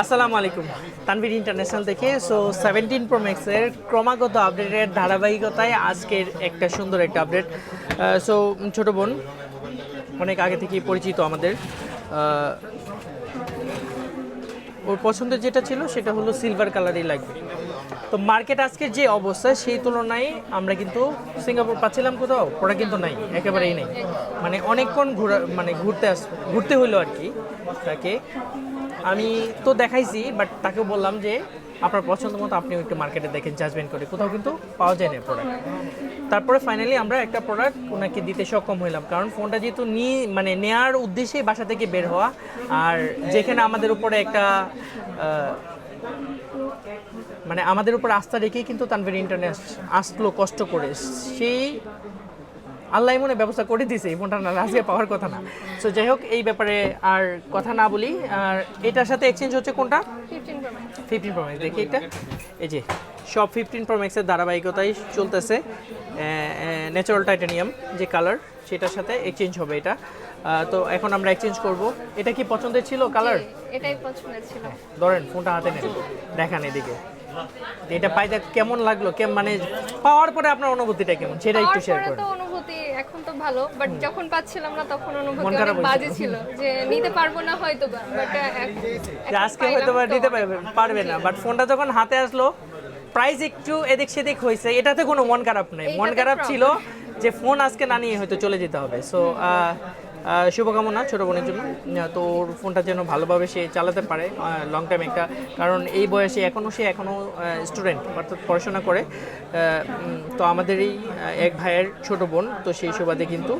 আসসালামু আলাইকুম তানভীর ইন্টারন্যাশনাল থেকে। সো 17 প্রো ম্যাক্সের ক্রমাগত আপডেটের ধারাবাহিকতায় আজকের একটা সুন্দর একটা আপডেট। সো ছোটো বোন অনেক আগে থেকেই পরিচিত আমাদের, ওর পছন্দের যেটা ছিল সেটা হলো সিলভার কালারই লাগবে। তো মার্কেট আজকের যে অবস্থা সেই তুলনায় আমরা কিন্তু সিঙ্গাপুর পাচ্ছিলাম কোথাও, ওরা কিন্তু নাই, একেবারেই নেই। মানে অনেকক্ষণ ঘুরতে হইলো আর কি। তাকে আমি তো দেখাইছি, বাট তাকে বললাম যে আপনার পছন্দ মতো আপনি একটু মার্কেটে দেখেন, জাজমেন্ট করে, কোথাও কিন্তু পাওয়া যায় না প্রোডাক্ট। তারপরে ফাইনালি আমরা একটা প্রোডাক্ট ওনাকে দিতে সক্ষম হইলাম, কারণ ফোনটা যেহেতু নেওয়ার উদ্দেশ্যেই বাসা থেকে বের হওয়া, আর যেখানে আমাদের উপরে একটা আমাদের উপর আস্থা রেখেই কিন্তু তানভীর ইন্টারনেট আসলো কষ্ট করে, সেই আল্লাহ মনে ব্যবস্থা করে দিয়েছে। এই ফোনটা না আজকে পাওয়ার কথা না। সো যাই হোক, এই ব্যাপারে আর কথা না বলি। আর এটার সাথে এক্সচেঞ্জ হচ্ছে কোনটা? 15 প্রো ম্যাক্স। দেখি এটা, এই যে সব 15 প্রো ম্যাক্সের ধারাবাহিকতাই চলতেছে। ন্যাচারাল টাইটানিয়াম যে কালার, সেটার সাথে এক্সচেঞ্জ হবে এটা। তো এখন আমরা এক্সচেঞ্জ করব। এটা কি পছন্দের ছিল কালার? এটাই পছন্দের ছিল। ধরেন ফোনটা হাতে নেন, দেখান এদিকে। এটা পাইতে কেমন লাগলো, মানে পাওয়ার পরে আপনার অনুভূতিটা কেমন সেটা একটু শেয়ার করুন। তো অনুভূতি এখন তো ভালো, বাট যখন পাচ্ছিলাম না তখন অনুভূতি অনেক বাজে ছিল, যে নিতে পারবো না হয়তো, বাট আজকে হয়তো নিতে পারবে না, বাট ফোনটা যখন হাতে আসলো প্রাইস একটু এদিক সেদিক হয়েছে, এটাতে কোনো মন খারাপ নেই। মন খারাপ ছিল যে ফোন আজকে না নিয়ে হয়তো চলে যেতে হবে। সো শুভকামনা ছোটো বোনের জন্য, তো ওর ফোনটা যেন ভালোভাবে সে চালাতে পারে লং টাইম একটা, কারণ এই বয়সে সে এখনও স্টুডেন্ট, অর্থাৎ পড়াশোনা করে। তো আমাদের এই এক ভাইয়ের ছোটো বোন, তো সেই সুবাদে কিন্তু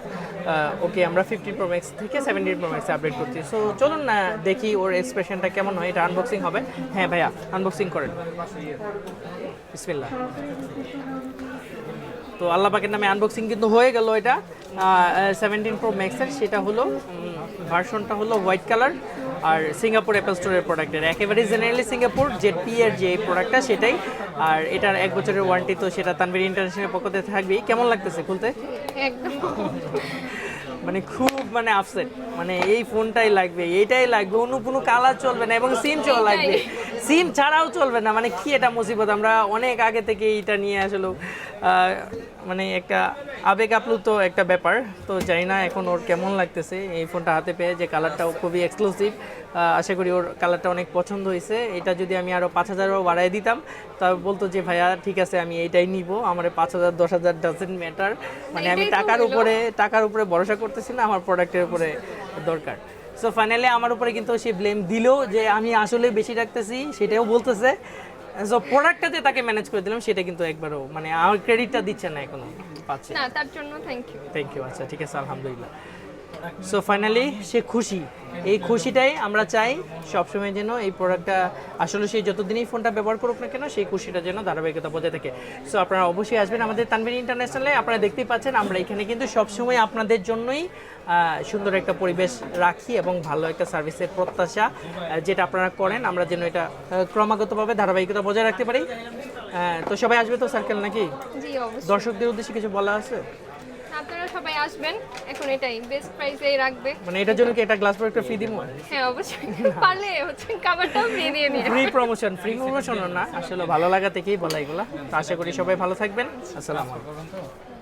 ওকে আমরা 15 প্রো ম্যাক্স থেকে 17 প্রো ম্যাক্সে আপডেট করছি। সো চলুন না দেখি ওর এক্সপ্রেশনটা কেমন হয়। এটা আনবক্সিং হবে। হ্যাঁ ভাইয়া, আনবক্সিং করেন, বিসমিল্লাহ। তো আল্লাহ পাকের নামে আনবক্সিং কিন্তু হয়ে গেল। এটা 17 প্রো ম্যাক্সের, সেটা হলো ভার্সনটা হলো হোয়াইট কালার, আর সিঙ্গাপুর অ্যাপল স্টোরের প্রোডাক্টের, একেবারে জেনারেলি সিঙ্গাপুর জেডপি এর যে প্রোডাক্টটা সেটাই। আর এটার 1 বছরের ওয়ারেন্টি, তো সেটা তানভীর ইন্টারন্যাশনালের পক্ষ থেকে থাকবেই। কেমন লাগতেছে খুলতে? একদম খুব আপসেট, এই ফোনটাই লাগবে, এইটাই লাগবে, অন্য কোনো কালার চলবে না, এবং সিম লাগবে, সিম ছাড়াও চলবে না। কি এটা মুসিবত! আমরা অনেক আগে থেকে এইটা নিয়ে আসলে একটা আবেগ আপ্লুত একটা ব্যাপার। তো জানি না এখন ওর কেমন লাগতেছে এই ফোনটা হাতে পেয়ে, যে কালারটাও খুবই এক্সক্লুসিভ। আশা করি ওর কালারটা অনেক পছন্দ হয়েছে। এটা যদি আমি আরও 5000ও বাড়াই দিতাম, তবে বলতো যে ভাইয়া ঠিক আছে, আমি এইটাই নিব, আমার 5000 10,000 ডাজেন্ট ম্যাটার। আমি টাকার উপরে ভরসা করতেছি না, আমার প্রোডাক্টের উপরে দরকার। সো ফাইনালি আমার উপরে কিন্তু সে ব্লেম দিল যে আমি আসলে বেশি রাখতেছি, সেটাও বলতেছে। সো প্রোডাক্টটাতে তাকে ম্যানেজ করে দিলাম, সেটা কিন্তু একবারও আমার ক্রেডিটটা দিচ্ছে না, এখনো পাচ্ছে না, তার জন্য থ্যাংক ইউ। আচ্ছা ঠিক আছে, আলহামদুলিল্লাহ। সো ফাইনালি সে খুশি। এই খুশিটাই আমরা চাই সবসময়, যেন এই প্রোডাক্টটা আসলে সে যতদিনই ফোনটা ব্যবহার করুক না কেন, সেই খুশিটা যেন ধারাবাহিকতা বজায় থাকে। সো আপনারা অবশ্যই আসবেন আমাদের তানভীর ইন্টারন্যাশনালে। আপনারা দেখতেই পাচ্ছেন আমরা এখানে কিন্তু সবসময় আপনাদের জন্যই সুন্দর একটা পরিবেশ রাখি, এবং ভালো একটা সার্ভিসের প্রত্যাশা যেটা আপনারা করেন, আমরা যেন এটা ক্রমাগতভাবে ধারাবাহিকতা বজায় রাখতে পারি। তো সবাই আসবে তো সার্কেল নাকি? জি অবশ্যই। দর্শকদের উদ্দেশ্যে কিছু বলা আছে? আপনারা সবাই আসবেন, এখন এটাই বেস্ট প্রাইসেই রাখবে। এটার জন্য কি একটা গ্লাস প্রোডাক্টটা ফ্রি দিব? হ্যাঁ অবশ্যই, পারলে কভারটাও ফ্রি দিয়ে নিয়ে। ফ্রি প্রমোশন না, আসলে ভালো লাগা থেকেই বলা এগুলা। তো আশা করি সবাই ভালো থাকবেন। আসসালামু আলাইকুম।